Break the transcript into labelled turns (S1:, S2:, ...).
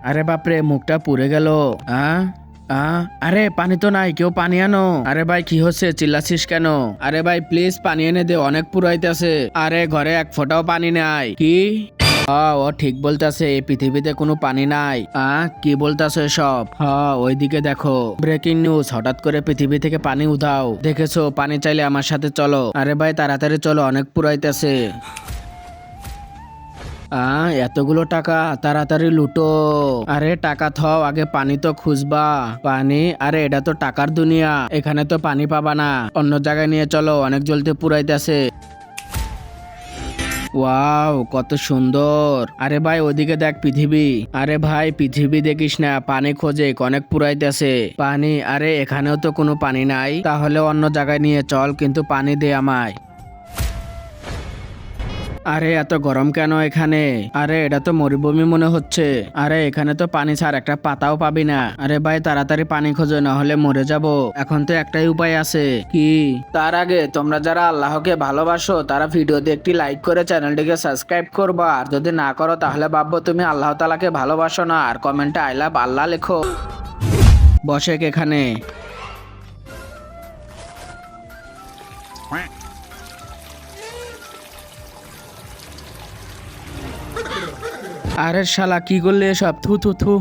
S1: আরে বাপরে, মুখটা পুড়ে গেল। আরে পানি তো নাই, কেউ পানি আনো। আরে ভাই কি হচ্ছে, চিল্লাছিস কেন? আরে ভাই প্লিজ পানি এনে দে, অনেক পুরাইতেছে। আরে ঘরে এক ফোঁটাও পানি নাই। কি? ও ঠিক বলতেছে, এই পৃথিবীতে কোনো পানি নাই। কি বলতেছে সব? ওইদিকে দেখো, ব্রেকিং নিউজ, হঠাৎ করে পৃথিবী থেকে পানি উধাও। দেখেছো? পানি চাইলে আমার সাথে চলো। আরে ভাই তাড়াতাড়ি চলো, অনেক পুরাইতেছে। এতগুলো টাকা, তাড়াতাড়ি লুটো। আরে টাকা থাও, আগে পানি তো খুঁজবা। পানি? আরে এটা তো টাকার দুনিয়া, এখানে তো পানি পাবা না। অন্য জায়গায় নিয়ে চলো, অনেক জলদি পুরাইতেছে। ওয়াও কত সুন্দর। আরে ভাই ওদিকে দেখ পৃথিবী। আরে ভাই পৃথিবী দেখিস না, পানি খোঁজে, অনেক পুরাইতেছে। পানি? আরে এখানেও তো কোনো পানি নাই, তাহলে অন্য জায়গায় নিয়ে চল, কিন্তু পানি দে আমায়। আরে এত গরম কেন এখানে? আরে এটা তো মরুভূমি মনে হচ্ছে। আরে এখানে তো পানি ছাড়া একটা পাতাও পাবি না। আরে ভাই তাড়াতাড়ি পানি খোঁজো, না হলে মরে যাব। এখন তো একটাই উপায় আছে। কি? তার আগে তোমরা যারা আল্লাহকে ভালোবাসো তারা ভিডিওতে একটি লাইক করে চ্যানেলটিকে সাবস্ক্রাইব করবা, আর যদি না করো তাহলে ভাববো তুমি আল্লাহ তাআলাকে ভালোবাসো না, আর কমেন্টে আই লাভ আল্লাহ লেখো। বসে এখানে। আরে শালা কি করলে এসব? থু থু থু।